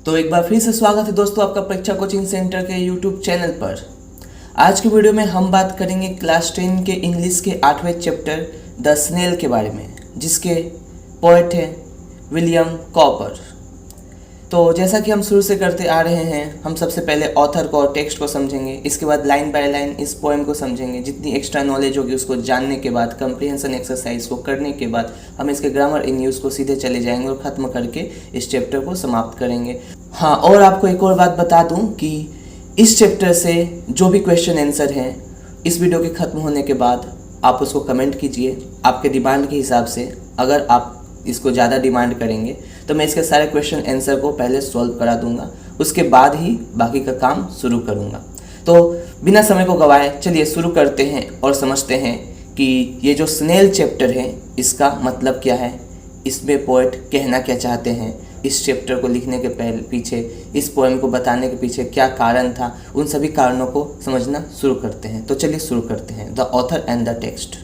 तो एक बार फिर से स्वागत है दोस्तों आपका परीक्षा कोचिंग सेंटर के यूट्यूब चैनल पर। आज की वीडियो में हम बात करेंगे क्लास 10 के इंग्लिश के 8वें चैप्टर द स्नेल के बारे में, जिसके पोएट हैं विलियम कॉपर। तो जैसा कि हम शुरू से करते आ रहे हैं, हम सबसे पहले ऑथर को और टेक्स्ट को समझेंगे, इसके बाद लाइन बाय लाइन इस पोएम को समझेंगे। जितनी एक्स्ट्रा नॉलेज होगी उसको जानने के बाद, कंप्रीहेंशन एक्सरसाइज को करने के बाद हम इसके ग्रामर इन यूज़ को सीधे चले जाएंगे और ख़त्म करके इस चैप्टर को समाप्त करेंगे। हाँ, और आपको एक और बात बता दूं कि इस चैप्टर से जो भी क्वेश्चन आंसर हैं, इस वीडियो के ख़त्म होने के बाद आप उसको कमेंट कीजिए आपके डिमांड के हिसाब से। अगर आप इसको ज़्यादा डिमांड करेंगे तो मैं इसके सारे क्वेश्चन आंसर को पहले सॉल्व करा दूंगा, उसके बाद ही बाकी का काम शुरू करूंगा। तो बिना समय को गवाए चलिए शुरू करते हैं और समझते हैं कि ये जो स्नेल चैप्टर है इसका मतलब क्या है, इसमें पोएट कहना क्या चाहते हैं, इस चैप्टर को लिखने के पीछे, इस पोएम को बताने के पीछे क्या कारण था। उन सभी कारणों को समझना शुरू करते हैं। तो चलिए शुरू करते हैं। The author and the text.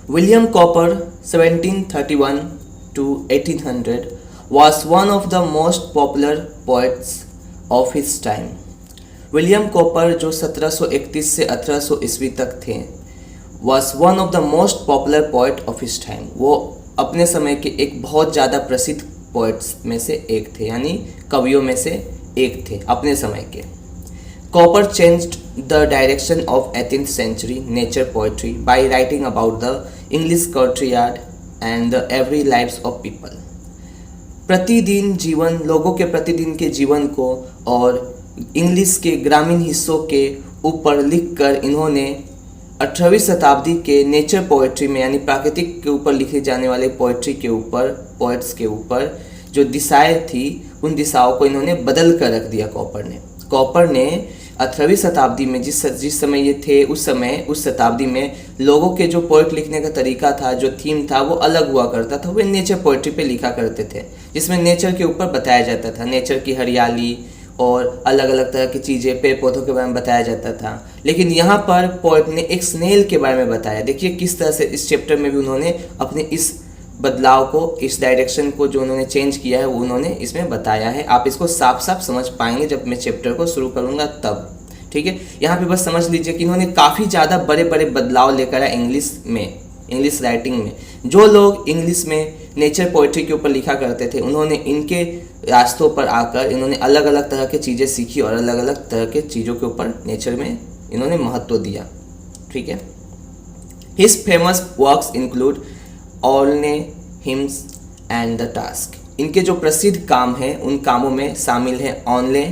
William Cowper, 1731 to 1800, was one of the most popular poets of his time. William copper जो 1731 से 1800 ईस्वी तक थे, was one of the most popular poet of his time. वो अपने समय के एक बहुत ज़्यादा प्रसिद्ध पोइट्स में से एक थे, यानी कवियों में से एक थे अपने समय के। Copper changed the direction of 18th century nature poetry by writing about the English courtyard and the every lives of people. प्रतिदिन जीवन, लोगों के प्रतिदिन के जीवन को और इंग्लिश के ग्रामीण हिस्सों के ऊपर लिखकर इन्होंने 18वीं शताब्दी के नेचर पोएट्री में, यानी प्राकृतिक के ऊपर लिखे जाने वाले पोएट्री के ऊपर, पोएट्स के ऊपर जो दिशाएं थी, उन दिशाओं को इन्होंने बदल कर रख दिया कॉपर ने 18वीं शताब्दी में जिस समय ये थे, उस शताब्दी में लोगों के जो पोएट लिखने का तरीका था, जो थीम था, वो अलग हुआ करता था। वे नेचर पोएट्री पे लिखा करते थे, जिसमें नेचर के ऊपर बताया जाता था, नेचर की हरियाली और अलग अलग तरह की चीज़ें, पेड़ पौधों के बारे में बताया जाता था। लेकिन यहाँ पर पोएट ने एक स्नेल के बारे में बताया। देखिए किस तरह से इस चैप्टर में भी उन्होंने अपने इस बदलाव को, इस डायरेक्शन को जो उन्होंने चेंज किया है, वो उन्होंने इसमें बताया है। आप इसको साफ साफ समझ पाएंगे जब मैं चैप्टर को शुरू करूँगा तब, ठीक है। यहाँ पे बस समझ लीजिए कि इन्होंने काफ़ी ज़्यादा बड़े बड़े बदलाव लेकर आए इंग्लिश राइटिंग में। जो लोग इंग्लिश में नेचर पोएट्री के ऊपर लिखा करते थे, उन्होंने इनके रास्तों पर आकर इन्होंने अलग अलग तरह की चीज़ें सीखी और अलग अलग तरह के चीज़ों के ऊपर नेचर में इन्होंने महत्व दिया, ठीक है। His famous works include Olney, hymns and the task. इनके जो प्रसिद्ध काम हैं उन कामों में शामिल है ऑनले,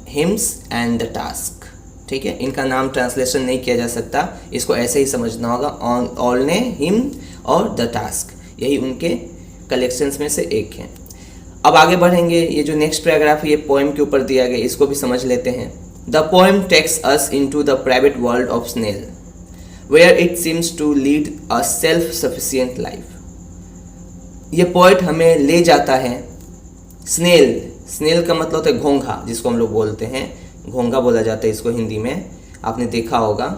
हिम्स एंड द टास्क, ठीक है। इनका नाम ट्रांसलेशन नहीं किया जा सकता, इसको ऐसे ही समझना होगा, ऑलने, हिम और द टास्क, यही उनके कलेक्शंस में से एक हैं। अब आगे बढ़ेंगे। ये जो नेक्स्ट पैराग्राफ है ये पोएम के ऊपर दिया गया, इसको भी समझ लेते हैं। The poem takes us into the private world of snail where it seems to lead a self-sufficient life. ये पोएट हमें ले जाता है स्नेल का मतलब होता है घोंघा, जिसको हम लोग बोलते हैं, घोंघा बोला जाता है इसको हिंदी में, आपने देखा होगा।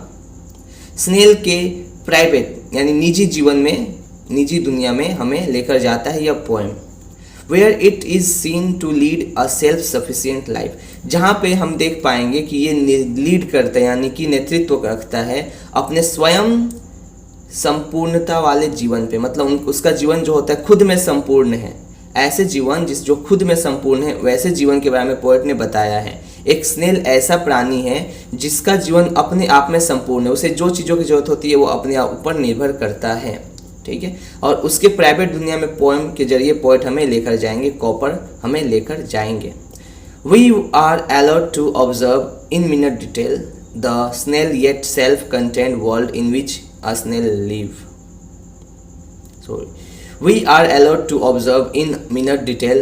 स्नेल के प्राइवेट यानी निजी जीवन में, निजी दुनिया में हमें लेकर जाता है यह poem. Where it is seen to lead a self-sufficient life, जहाँ पे हम देख पाएंगे कि ये लीड करता है, यानी कि नेतृत्व रखता है अपने स्वयं संपूर्णता वाले जीवन पे। मतलब उसका जीवन जो होता है खुद में संपूर्ण है। ऐसे जीवन जो खुद में संपूर्ण है, वैसे जीवन के बारे में पोएट ने बताया है। एक स्नेल ऐसा प्राणी है जिसका जीवन अपने आप में संपूर्ण है, उसे जो चीज़ों की जरूरत होती है वो अपने आप ऊपर निर्भर करता है, ठीक है। और उसके प्राइवेट दुनिया में पोएम के जरिए पोएट हमें लेकर जाएंगे, कॉपर हमें लेकर जाएंगे। We are allowed to observe in minute detail the snail yet self content world in which a snail live. We are allowed to observe in minute detail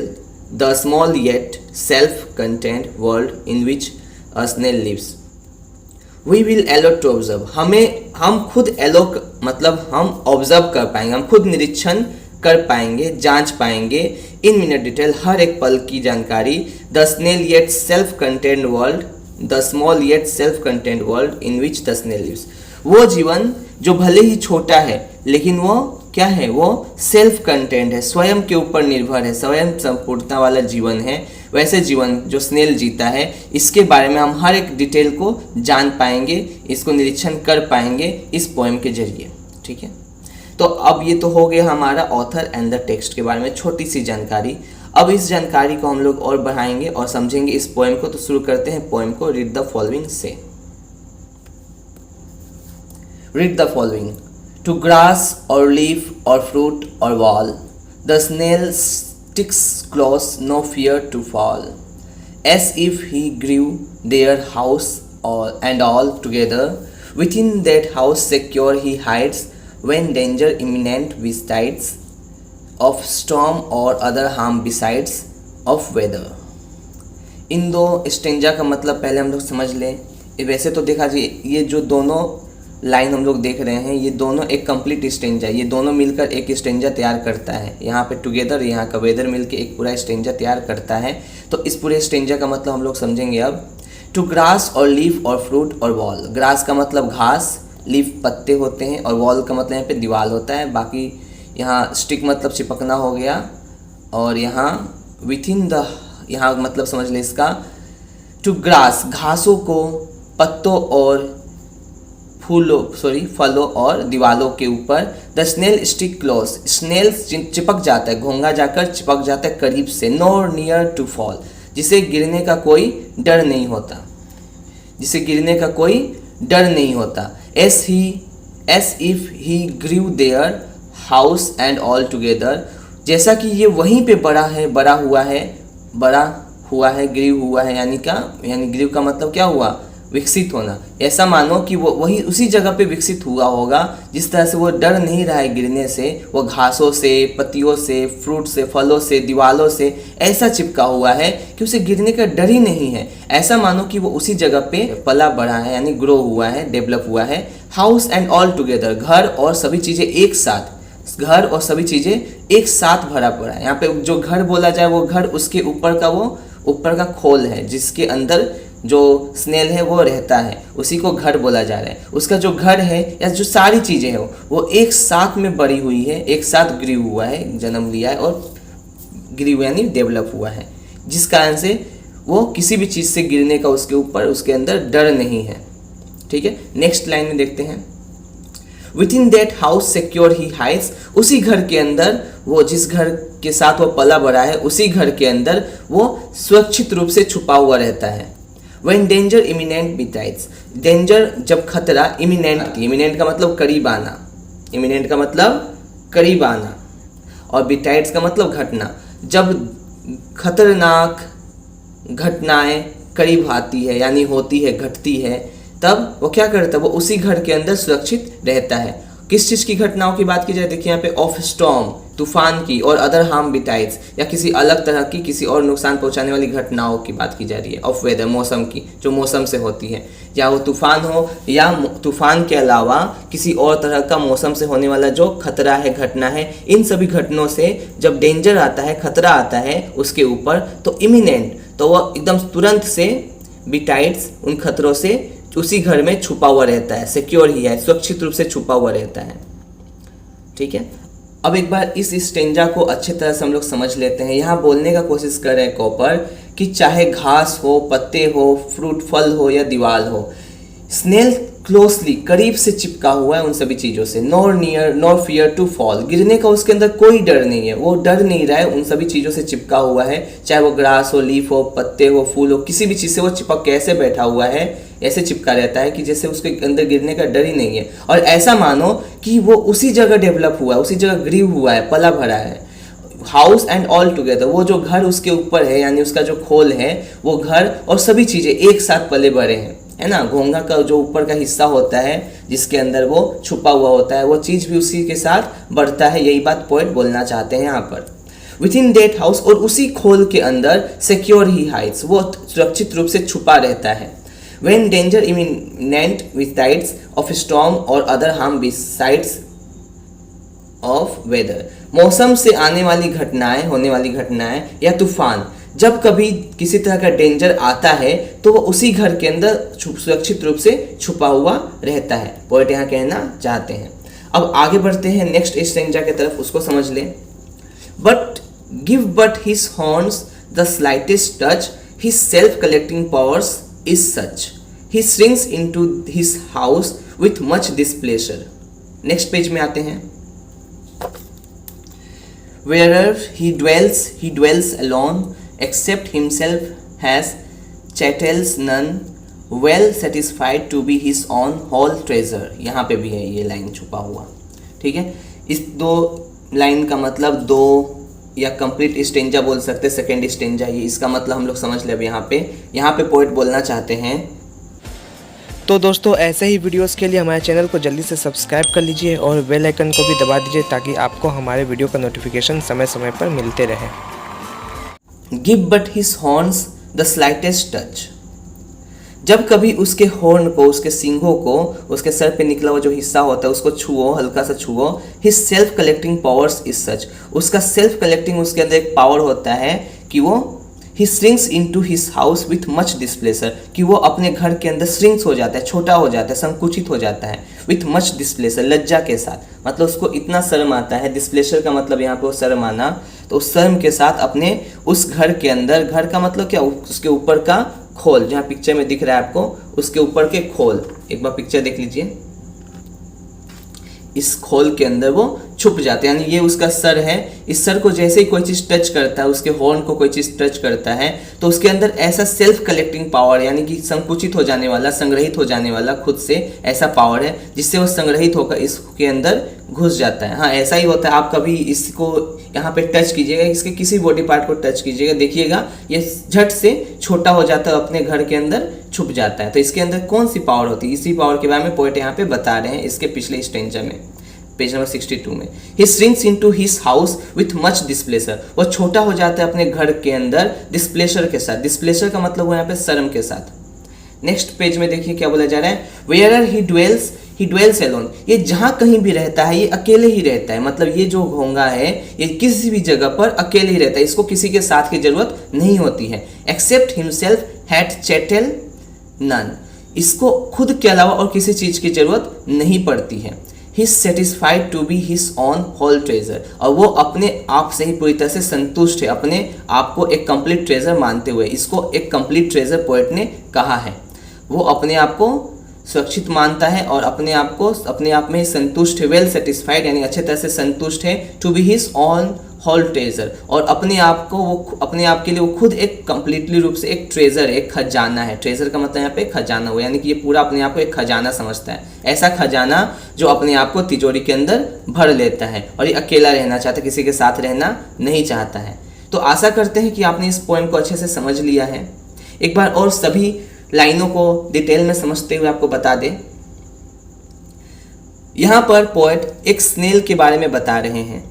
the small yet self-contained world in which a snail lives. We will allow to observe. हम खुद allow मतलब हम observe कर पाएंगे, हम खुद निरीक्षण कर पाएंगे, जांच पाएंगे इन मिनट डिटेल, हर एक पल की जानकारी। The snail yet self contained world the small yet self content world in which the snail lives. वो जीवन जो भले ही छोटा है लेकिन वो क्या है, वो सेल्फ कंटेंट है, स्वयं के ऊपर निर्भर है, स्वयं संपूर्णता वाला जीवन है। वैसे जीवन जो स्नेल जीता है, इसके बारे में हम हर एक डिटेल को जान पाएंगे, इसको निरीक्षण कर पाएंगे इस पोएम के जरिए। ठीक है, तो अब ये तो हो गया हमारा ऑथर एंड द टेक्स्ट के बारे में छोटी सी जानकारी। अब इस जानकारी को हम लोग और बढ़ाएंगे और समझेंगे इस पोएम को। तो शुरू करते हैं पोएम को। रीड द फॉलोइंग से। Read the following. To grass और लीफ और फ्रूट और wall, the snail sticks close, no fear to fall, as if he grew their house and all together. Within that house secure he hides, when danger imminent besides, of storm or other harm besides, of weather. इन दो stanza का मतलब पहले हम लोग समझ लें। वैसे तो देखा जी, ये जो दोनों लाइन हम लोग देख रहे हैं, ये दोनों एक कंप्लीट स्टेंजा, ये दोनों मिलकर एक स्टेंजा तैयार करता है। यहाँ पे टुगेदर, यहाँ का वेदर मिलकर एक पूरा स्टेंजा तैयार करता है। तो इस पूरे स्टेंजा का मतलब हम लोग समझेंगे अब। टू ग्रास और लीफ और फ्रूट और वॉल। ग्रास का मतलब घास, लीफ पत्ते होते हैं, और वॉल का मतलब यहाँ पे दीवार होता है। बाकी यहाँ स्टिक मतलब चिपकना हो गया, और यहाँ विथिन द, यहाँ मतलब समझ ले इसका। टू ग्रास घासों को, पत्तों और फलों और दीवालों के ऊपर। The snail stick close, snail चिपक जाता है, घोंघा जाकर चिपक जाता है करीब से। नोर नियर टू फॉल, जिसे गिरने का कोई डर नहीं होता, जिसे गिरने का कोई डर नहीं होता। S if he grew their house and all together, जैसा कि ये वहीं पे बड़ा हुआ है, ग्रीव हुआ है, यानी ग्रीव का मतलब क्या हुआ, विकसित होना। ऐसा मानो कि वो वही उसी जगह पे विकसित हुआ होगा जिस तरह से वो डर नहीं रहा है गिरने से। वो घासों से, पत्तियों से, फ्रूट से, फलों से, दीवालों से ऐसा चिपका हुआ है कि उसे गिरने का डर ही नहीं है। ऐसा मानो कि वो उसी जगह पे पला बढ़ा है, यानी ग्रो हुआ है, डेवलप हुआ है। हाउस एंड ऑल टुगेदर, घर और सभी चीज़ें एक साथ, घर और सभी चीज़ें एक साथ भरा पड़ा है। यहाँ पे जो घर बोला जाए, वो घर उसके ऊपर का खोल है, जिसके अंदर जो स्नेल है वो रहता है, उसी को घर बोला जा रहा है। उसका जो घर है या जो सारी चीज़ें हैं वो एक साथ में बड़ी हुई है, एक साथ ग्रीव हुआ है, जन्म लिया है, और ग्रीव यानी डेवलप हुआ है, जिस कारण से वो किसी भी चीज़ से गिरने का उसके ऊपर, उसके अंदर डर नहीं है। ठीक है, नेक्स्ट लाइन में देखते हैं। Within that house secure he hides, उसी घर के अंदर, वो जिस घर के साथ वो पला बड़ा है, उसी घर के अंदर वो सुरक्षित रूप से छुपा हुआ रहता है। When danger imminent besides, danger जब खतरा, imminent का मतलब करीब आना, imminent का मतलब करीब आना, और besides का मतलब घटना। जब खतरनाक घटनाएं करीब आती है, यानी होती है, घटती है, तब वो क्या करता है, वो उसी घर के अंदर सुरक्षित रहता है। किस चीज़ की घटनाओं की बात की जाए, देखिए यहाँ पे ऑफ स्टॉर्म, तूफान की, और अदर हार्म बिटाइड्स, या किसी अलग तरह की, किसी और नुकसान पहुंचाने वाली घटनाओं की बात की जा रही है। ऑफ वेदर, मौसम की, जो मौसम से होती है, या वो तूफान हो, या तूफान के अलावा किसी और तरह का मौसम से होने वाला जो खतरा है, घटना है, इन सभी घटनाओं से जब डेंजर आता है, खतरा आता है उसके ऊपर, तो इमिनेंट, तो वह एकदम तुरंत से, बिटाइड्स, उन खतरों से उसी घर में छुपा हुआ रहता है, सिक्योर ही है, सुरक्षित रूप से छुपा हुआ रहता है। ठीक है, अब एक बार इस स्टेंजा को अच्छे तरह से हम लोग समझ लेते हैं। यहाँ बोलने का कोशिश कर रहे हैं कॉपर कि चाहे घास हो, पत्ते हो, फ्रूट फल हो, या दीवार हो, स्नेल क्लोजली, करीब से चिपका हुआ है उन सभी चीज़ों से। Nor near nor fear to fall, गिरने का उसके अंदर कोई डर नहीं है, वो डर नहीं रहा है, उन सभी चीज़ों से चिपका हुआ है। चाहे वो ग्रास हो, लीफ हो, पत्ते हो, फूल हो, किसी भी चीज़ से वो चिपक के ऐसे बैठा हुआ है, ऐसे चिपका रहता है कि जैसे उसके अंदर गिरने का डर ही नहीं है। और ऐसा मानो कि वो उसी जगह डेवलप हुआ है, उसी जगह ग्रीव हुआ है, पला भरा है। हाउस एंड ऑल टुगेदर, वो जो घर उसके ऊपर है, यानी उसका जो खोल है, वो घर और सभी चीज़ें एक साथ पले भरे हैं, है ना। घोंघा का जो ऊपर का हिस्सा होता है, जिसके अंदर वो छुपा हुआ होता है, वो चीज़ भी उसी के साथ बढ़ता है। यही बात पोएट बोलना चाहते हैं यहाँ पर। विथिन दैट हाउस, और उसी खोल के अंदर, सिक्योर ही हाइड्स, वो सुरक्षित रूप से छुपा रहता है। When danger imminent besides of storm or other harm besides of weather, मौसम से आने वाली घटनाएं, होने वाली घटनाएं, या तूफान, जब कभी किसी तरह का डेंजर आता है तो वो उसी घर के अंदर सुरक्षित रूप से छुपा हुआ रहता है, पोएट यहाँ कहना चाहते हैं। अब आगे बढ़ते हैं नेक्स्ट स्टेंजा की तरफ, उसको समझ लें। But give but his horns the slightest touch, his self collecting powers is such, he shrinks into his house with much displeasure. Next page में आते हैं। Wherever he dwells alone, except himself has chattels none, well satisfied to be his own whole treasure। यहाँ पे भी है ये line छुपा हुआ, ठीक है। इस दो लाइन का मतलब दो या कंप्लीट स्टेंजा बोल सकते हैं, सेकेंड स्टेंजा, ये इसका मतलब हम लोग समझ ले। अब यहाँ पे पोएट बोलना चाहते हैं। तो दोस्तों ऐसे ही वीडियोस के लिए हमारे चैनल को जल्दी से सब्सक्राइब कर लीजिए और बेल आइकन को भी दबा दीजिए ताकि आपको हमारे वीडियो का नोटिफिकेशन समय समय पर मिलते रहे। Give but his horns the slightest touch, जब कभी उसके हॉर्न को, उसके सींगों को, उसके सर पे निकला हुआ जो हिस्सा होता है उसको छुओ, हल्का सा छुओ। His self collecting powers is such, उसका सेल्फ कलेक्टिंग, उसके अंदर एक पावर होता है कि वो he shrinks into his house with much displeasure, कि वो अपने घर के अंदर श्रिंक्स हो जाता है, छोटा हो जाता है, संकुचित हो जाता है। विथ मच डिस्प्लेसर, लज्जा के साथ, मतलब उसको इतना शर्म आता है। डिस्प्लेसर का मतलब यहाँ पे वो शर्म आना, तो उस शर्म के साथ अपने उस घर के अंदर, घर का मतलब क्या, उसके ऊपर का खोल, जहाँ पिक्चर में दिख रहा है आपको, उसके ऊपर के खोल, एक बार पिक्चर देख लीजिए, इस खोल के अंदर वो छुप जाते हैं। यानी ये उसका सर है, इस सर को जैसे ही कोई चीज़ टच करता है, उसके हॉर्न को कोई चीज़ टच करता है, तो उसके अंदर ऐसा सेल्फ कलेक्टिंग पावर, यानी कि संकुचित हो जाने वाला, संग्रहित हो जाने वाला खुद से ऐसा पावर है जिससे वो संग्रहित होकर इसके अंदर घुस जाता है। हाँ, ऐसा ही होता है। आप कभी इसको यहाँ पे टच कीजिएगा, इसके किसी बॉडी पार्ट को टच कीजिएगा, देखिएगा ये झट से छोटा हो जाता है, अपने घर के अंदर छुप जाता है। तो इसके अंदर कौन सी पावर होती है, इसी पावर के बारे में पोएट यहाँ पे बता रहे हैं इसके पिछले स्टेंजा में, पेज नंबर 62 में। He shrinks into his house with much displeasure, वो छोटा हो जाता है अपने घर के अंदर डिस्प्लेसर के साथ। डिस्प्लेसर का मतलब वो यहाँ पे शर्म के साथ। नेक्स्ट पेज में देखिए क्या बोला जा रहा है। वेयर ही ड्वेल्स एलोन, ये जहाँ कहीं भी रहता है ये अकेले ही रहता है। मतलब ये जो घोंगा है ये किसी भी जगह पर अकेले ही रहता है, इसको किसी के साथ की जरूरत नहीं होती है। Except himself had chattel none, इसको खुद के अलावा और किसी चीज की जरूरत नहीं पड़ती है। He is satisfied to be his own whole treasure, और वो अपने आप से ही पूरी तरह से संतुष्ट है, अपने आप को एक कंप्लीट ट्रेजर मानते हुए। इसको एक कंप्लीट ट्रेजर पोएट ने कहा है। वो अपने आप को सुरक्षित मानता है और अपने आप में ही संतुष्ट है। वेल सेटिस्फाइड यानी अच्छे तरह से संतुष्ट है। To be his own whole treasure, और अपने आप के लिए वो खुद एक कंप्लीटली रूप से एक ट्रेजर है, एक खजाना है। ट्रेजर का मतलब यहाँ पे खजाना हुआ, यानी कि ये पूरा अपने आप को एक खजाना समझता है। ऐसा खजाना जो अपने आप को तिजोरी के अंदर भर लेता है, और ये अकेला रहना चाहता है, किसी के साथ रहना नहीं चाहता है। तो आशा करते हैं कि आपने इस पोएम को अच्छे से समझ लिया है। एक बार और सभी लाइनों को डिटेल में समझते हुए आपको बता दें। यहाँ पर पोएट एक स्नेल के बारे में बता रहे हैं।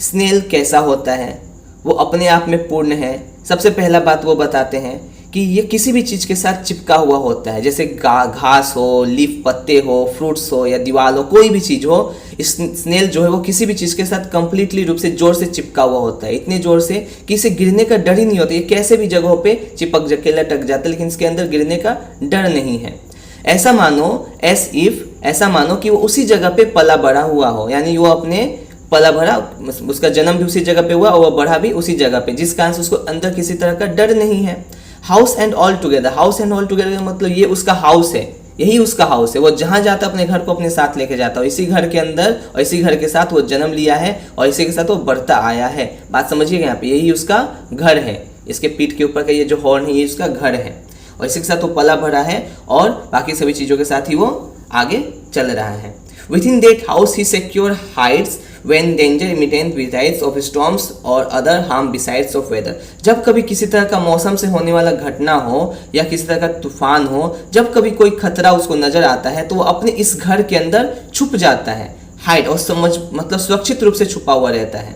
स्नेल कैसा होता है, वो अपने आप में पूर्ण है। सबसे पहला बात वो बताते हैं कि ये किसी भी चीज़ के साथ चिपका हुआ होता है, जैसे घास हो, लीफ पत्ते हो, फ्रूट्स हो या दीवार हो, कोई भी चीज़ हो, स्नेल जो है वो किसी भी चीज़ के साथ कंप्लीटली रूप से जोर से चिपका हुआ होता है। इतने जोर से कि इसे गिरने का डर ही नहीं होता। ये कैसे भी जगहों पे चिपक के लटक जाता है, लेकिन इसके अंदर गिरने का डर नहीं है। ऐसा मानो कि वो उसी जगह पे पला बढ़ा हुआ हो, यानी वो अपने पला भरा, उसका जन्म भी उसी जगह पे हुआ और वह बढ़ा भी उसी जगह पे, जिस कारण से उसको अंदर किसी तरह का डर नहीं है। हाउस एंड ऑल टुगेदर का मतलब ये उसका हाउस है, यही उसका हाउस है। वो जहाँ जाता है अपने घर को अपने साथ लेके जाता है, इसी घर के अंदर और इसी घर के साथ वो जन्म लिया है और इसी के साथ वो बढ़ता आया है। बात समझिएगा यहाँ पे, यही उसका घर है। इसके पीठ के ऊपर का ये जो हॉर्न है ये उसका घर है और इसी के साथ वो पला भरा है और बाकी सभी चीज़ों के साथ ही वो आगे चल रहा है। Within that house he secure hides when danger imminent besides of storms or other harm besides of weather। जब कभी किसी तरह का मौसम से होने वाला घटना हो या किसी तरह का तूफान हो, जब कभी कोई खतरा उसको नजर आता है तो वो अपने इस घर के अंदर छुप जाता है। हाइड और मतलब सुरक्षित रूप से छुपा हुआ रहता है।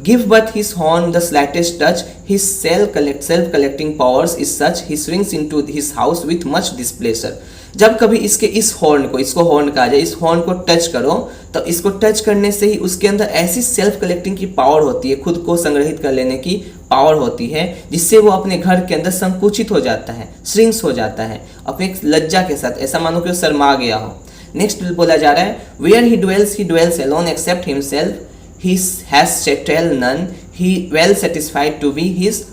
give but his horn the slightest touch, his self-collecting powers is such, he swings into his house with much displeasure. जब कभी इसके इस हॉर्न को, इसको हॉर्न कहा जाए, इस हॉर्न को टच करो तो इसको टच करने से ही उसके अंदर ऐसी सेल्फ कलेक्टिंग की पावर होती है, खुद को संग्रहित कर लेने की पावर होती है, जिससे वो अपने घर के अंदर संकुचित हो जाता है, श्रिंक्स हो जाता है अपने लज्जा के साथ, ऐसा मानो कि वो शर्मा गया हो। नेक्स्ट बोला जा रहा है where he dwells alone except himself, he has chattel none, he well satisfied to be his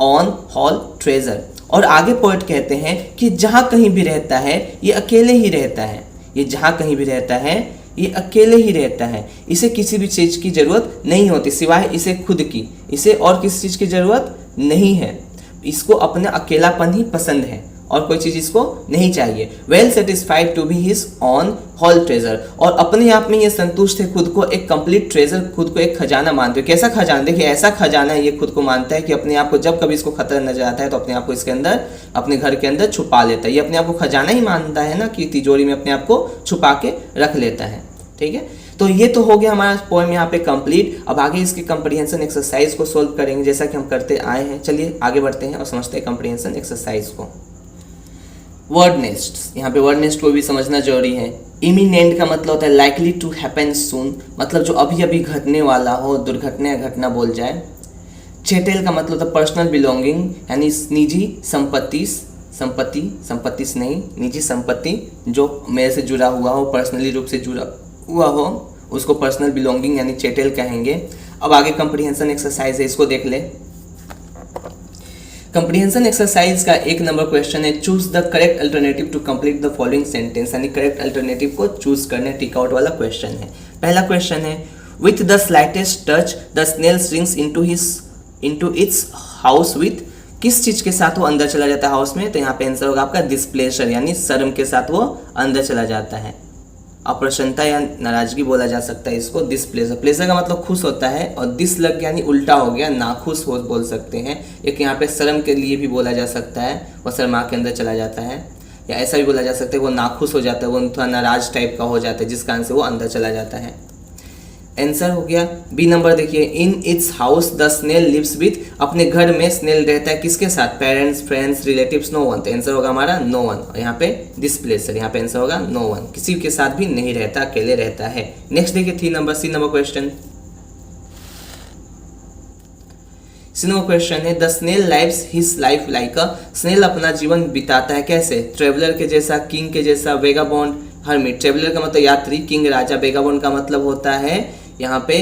own whole treasure। और आगे पोएट कहते हैं कि जहाँ कहीं भी रहता है ये अकेले ही रहता है, ये जहाँ कहीं भी रहता है ये अकेले ही रहता है, इसे किसी भी चीज़ की ज़रूरत नहीं होती सिवाय इसे खुद की, इसे और किसी चीज़ की ज़रूरत नहीं है, इसको अपना अकेलापन ही पसंद है और कोई चीज़ इसको नहीं चाहिए। Well satisfied to be his own whole treasure, और अपने आप में ये संतुष्ट है, खुद को एक कंप्लीट ट्रेजर, खुद को एक खजाना मानते हो। कैसा खजाना? देखिए ऐसा खजाना ये खुद को मानता है कि अपने आप को जब कभी इसको खतरा नजर आता है तो अपने आप को इसके अंदर, अपने घर के अंदर छुपा लेता है। ये अपने आप को खजाना ही मानता है ना, कि तिजोरी में अपने आप को छुपा के रख लेता है। ठीक है, तो ये तो हो गया हमारा पोएम यहाँ पे कंप्लीट। अब आगे इसके कंप्रीहेंशन एक्सरसाइज को सोल्व करेंगे जैसा कि हम करते आए हैं। चलिए आगे बढ़ते हैं और समझते हैं कंप्रीहेंशन एक्सरसाइज को। वर्ड नेस्ट, यहाँ पे वर्ड नेस्ट को भी समझना जरूरी है। इमिनेंट का मतलब होता है लाइकली टू हैपन सून, मतलब जो अभी अभी घटने वाला हो, दुर्घटना या घटना बोल जाए। चेटेल का मतलब होता है पर्सनल बिलोंगिंग, यानी निजी संपत्ति, संपत्ति नहीं, निजी संपत्ति जो मेरे से जुड़ा हुआ हो, पर्सनली रूप से जुड़ा हुआ हो, उसको पर्सनल बिलोंगिंग यानी चेटेल कहेंगे। अब आगे कंप्रीहेंशन एक्सरसाइज है, इसको देख ले। कंप्रीहेंशन एक्सरसाइज का 1 नंबर क्वेश्चन है choose the correct alternative to complete the following sentence, यानी करेक्ट अल्टरनेटिव को चूज करने, टिक आउट वाला क्वेश्चन है। पहला क्वेश्चन है with the slightest touch the snail shrinks into its house with, किस चीज के साथ वो अंदर चला जाता है हाउस में? तो यहाँ पे आंसर होगा आपका डिस्प्लेजर, यानी शर्म के साथ वो अंदर चला जाता है। अप्रसन्नता या नाराजगी बोला जा सकता है इसको। डिस्प्लेजर, प्लेजर का मतलब खुश होता है, और दिस लग यानी उल्टा हो गया, नाखुश हो बोल सकते हैं। एक यहाँ पे शर्म के लिए भी बोला जा सकता है, वो शर्मा के अंदर चला जाता है, या ऐसा भी बोला जा सकता है वो नाखुश हो जाता है, वो थोड़ा नाराज टाइप का हो जाता है, जिस कारण से वो अंदर चला जाता है। आंसर हो गया बी नंबर। देखिए in its house the snail lives with, अपने घर में स्नेल रहता है किसके साथ? Parents, friends, relatives, no one. तो आंसर होगा हमारा नो वन, और यहाँ पे डिस्प्लेसर, यहाँ पे आंसर होगा नो वन, किसी के साथ भी नहीं रहता, अकेले रहता है। नेक्स्ट देखिए C number question. C number question है the snail lives his life like a, snail अपना जीवन बिताता है कैसे? ट्रेवलर के जैसा, किंग के जैसा, वेगाबॉन्ड, हर्मिट। ट्रेवलर का मतलब यात्री, किंग राजा, वेगाबॉन्ड का मतलब होता है यहाँ पे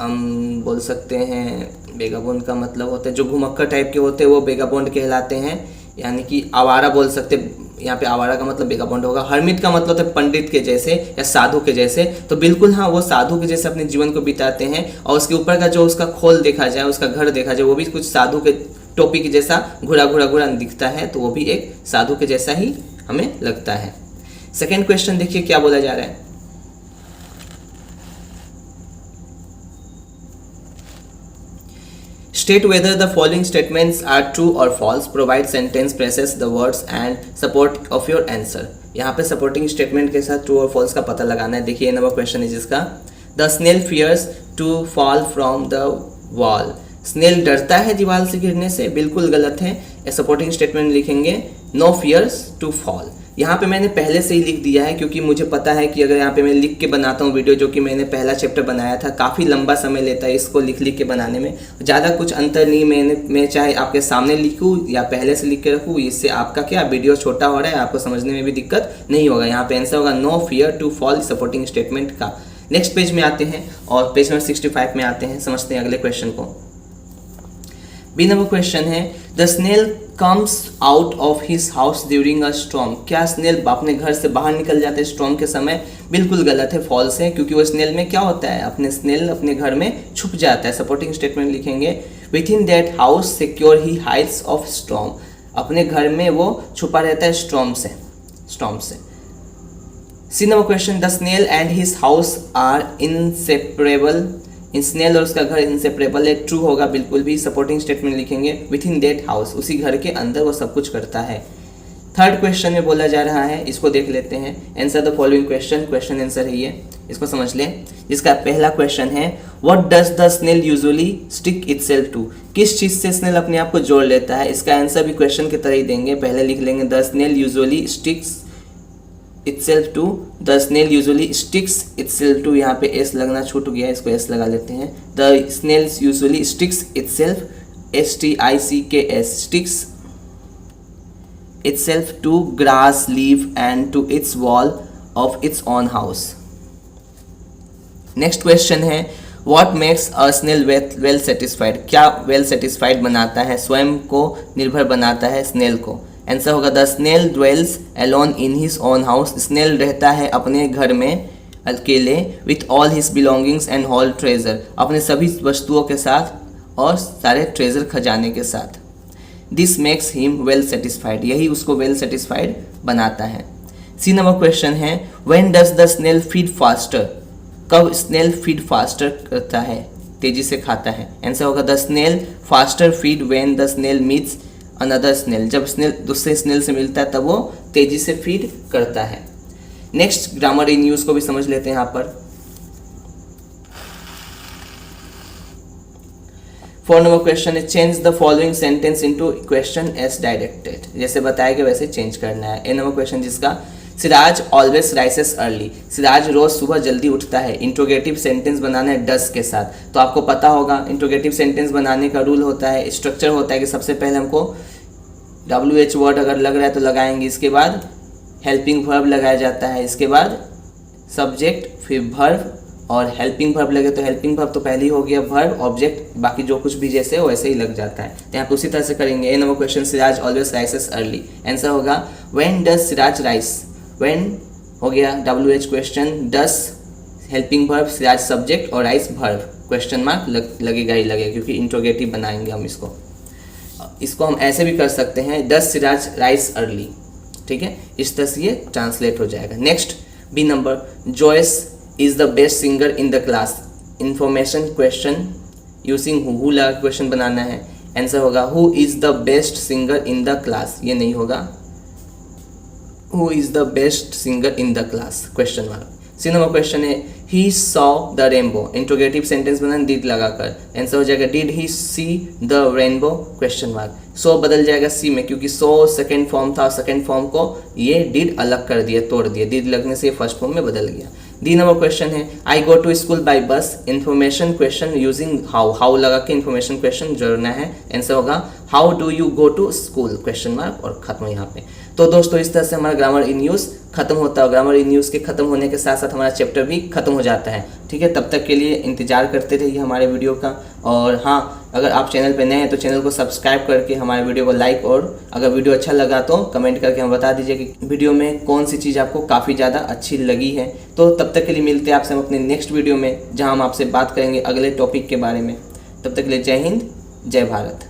हम बोल सकते हैं, वेगाबॉन्ड का मतलब होता है जो घुमक्कर टाइप के होते हैं वो वेगाबॉन्ड कहलाते हैं, यानी कि आवारा बोल सकते हैं। यहाँ पे आवारा का मतलब वेगाबॉन्ड होगा। हर्मिट का मतलब होता है पंडित के जैसे या साधु के जैसे, तो बिल्कुल हाँ वो साधु के जैसे अपने जीवन को बिताते हैं। और उसके ऊपर का जो उसका खोल देखा जाए, उसका घर देखा जाए, वो भी कुछ साधु के टोपी के जैसा घुरा दिखता है, तो वो भी एक साधु के जैसा ही हमें लगता है। सेकेंड क्वेश्चन देखिए क्या बोला जा रहा है। State whether the following statements are true or false. Provide sentence phrases, the words and support of your answer. यहाँ पे supporting statement के साथ true और false का पता लगाना है। देखिए नंबर क्वेश्चन है जिसका The snail fears to fall from the wall. Snail डरता है दीवार से गिरने से, बिल्कुल गलत है। सपोर्टिंग स्टेटमेंट लिखेंगे नो फियर्स टू फॉल। यहाँ पे मैंने पहले से ही लिख दिया है क्योंकि मुझे पता है कि अगर यहाँ पे मैं लिख के बनाता हूँ वीडियो, जो कि मैंने पहला चैप्टर बनाया था, काफ़ी लंबा समय लेता है इसको लिख के बनाने में। ज़्यादा कुछ अंतर नहीं, मैं चाहे आपके सामने लिखूँ या पहले से लिख के रखूँ, इससे आपका क्या वीडियो छोटा हो रहा है, आपको समझने में भी दिक्कत नहीं होगा। यहाँ पे आंसर होगा no fear to fall supporting statement का। नेक्स्ट पेज में आते हैं और पेज नंबर 65 में आते हैं, समझते हैं अगले क्वेश्चन को। बी नंबर क्वेश्चन है the snail comes out of his house during a storm. क्या स्नेल अपने घर से बाहर निकल जाते हैं स्टॉर्म के समय? बिल्कुल गलत है, फॉल्स है, क्योंकि वो स्नेल में क्या होता है, स्नेल अपने घर में छुप जाता है। सपोर्टिंग स्टेटमेंट लिखेंगे within that house secure he hides of storm. अपने घर में वो छुपा रहता है स्टॉर्म से। C number question the snail and his house are inseparable. Snail और उसका घर इनसेपरेबल है, ट्रू होगा बिल्कुल भी। सपोर्टिंग स्टेटमेंट लिखेंगे विथ इन दैट हाउस, उसी घर के अंदर वो सब कुछ करता है। थर्ड क्वेश्चन में बोला जा रहा है, इसको देख लेते हैं। Answer the following question, question answer है ये, इसको समझ लें। इसका पहला क्वेश्चन है what does the snail usually stick itself to. किस चीज़ से स्नेल अपने आप को जोड़ लेता है। इसका आंसर भी क्वेश्चन की तरह ही देंगे। पहले लिख लेंगे the snail usually sticks itself to, the snail usually sticks itself to, यहाँ पे एस लगना छूट गया, इसको एस लगा लेते हैं। The snail usually sticks itself, STICKS, sticks itself to grass, leaf and to its wall of its own house. Next question है what makes a snail well satisfied। क्या well satisfied बनाता है, स्वयं को निर्भर बनाता है स्नेल को। आंसर होगा the snail dwells alone in his own house। Snail रहता है अपने घर में अकेले with all his belongings and whole treasure, अपने सभी वस्तुओं के साथ और सारे ट्रेजर खजाने के साथ। This makes him well satisfied, यही उसको वेल सेटिस्फाइड बनाता है। सी नंबर क्वेश्चन है when does the snail feed faster. कब स्नेल फीड फास्टर करता है, तेजी से खाता है। आंसर होगा the snail faster feed when the snail meets another snail. जब स्नेल दूसरे स्नेल से मिलता है तब वो तेजी से फीड करता है। नेक्स्ट ग्रामर इन यूज को भी समझ लेते हैं यहाँ पर। 4 नंबर क्वेश्चन है change the following sentence into question as directed. जैसे बताया गया वैसे चेंज करना है। ए नंबर क्वेश्चन जिसका Siraj always rises early. Siraj रोज सुबह जल्दी उठता है। इंट्रोगेटिव सेंटेंस बनाना है डस के साथ। तो आपको पता होगा इंट्रोगेटिव सेंटेंस बनाने का रूल होता है, स्ट्रक्चर होता है कि सबसे पहले हमको WH वर्ड अगर लग रहा है तो लगाएंगे, इसके बाद हेल्पिंग वर्ब लगाया जाता है, इसके बाद सब्जेक्ट, फिर वर्ब, और हेल्पिंग वर्ब लगे तो हेल्पिंग वर्ब तो पहले ही हो गया, वर्ब ऑब्जेक्ट, बाकी जो कुछ भी जैसे हो वैसे ही लग जाता है। तो यहाँ पे उसी तरह से करेंगे। A number question Siraj always rises early. Answer होगा when does Siraj rise. When हो गया WH question, does helping verb, Siraj subject और राइस वर्ब, क्वेश्चन मार्क लगेगा ही लगेगा क्योंकि इंट्रोगेटिव बनाएंगे हम इसको हम ऐसे भी कर सकते हैं डस सिराज राइस अर्ली। ठीक है, इस तरह से ये ट्रांसलेट हो जाएगा। Next B number Joyce is the best singer in the class. Information question using who लगा क्वेश्चन बनाना है। आंसर होगा who is the best singer in the class, ये नहीं होगा who is the best singer in the class, question mark. C number question है he saw the rainbow. Interrogative sentence बनाना did लगाकर। आंसर हो जाएगा did he see the rainbow, question mark. सो बदल जाएगा सी में क्योंकि सो सेकेंड फॉर्म था, सेकेंड फॉर्म को ये डिड अलग कर दिया, तोड़ दिया, डिड लगने से फर्स्ट फॉर्म में बदल गया। डी नंबर क्वेश्चन है I go to school by bus. Information question using how, how लगा के इन्फॉर्मेशन क्वेश्चन जोड़ना है। आंसर होगा how do you go to school, question mark, और खत्म यहाँ पे। तो दोस्तों इस तरह से हमारा ग्रामर इन यूज खत्म होता है। ग्रामर इन यूज के खत्म होने के साथ साथ हमारा चैप्टर भी खत्म हो जाता है। ठीक है, तब तक के लिए इंतजार करते रहिए हमारे वीडियो का। और हाँ, अगर आप चैनल पे नए हैं तो चैनल को सब्सक्राइब करके हमारे वीडियो को लाइक, और अगर वीडियो अच्छा लगा तो कमेंट करके हमें बता दीजिए कि वीडियो में कौन सी चीज़ आपको काफ़ी ज़्यादा अच्छी लगी है। तो तब तक के लिए मिलते हैं आपसे हम अपने नेक्स्ट वीडियो में, जहाँ हम आपसे बात करेंगे अगले टॉपिक के बारे में। तब तक के लिए जय हिंद, जय भारत।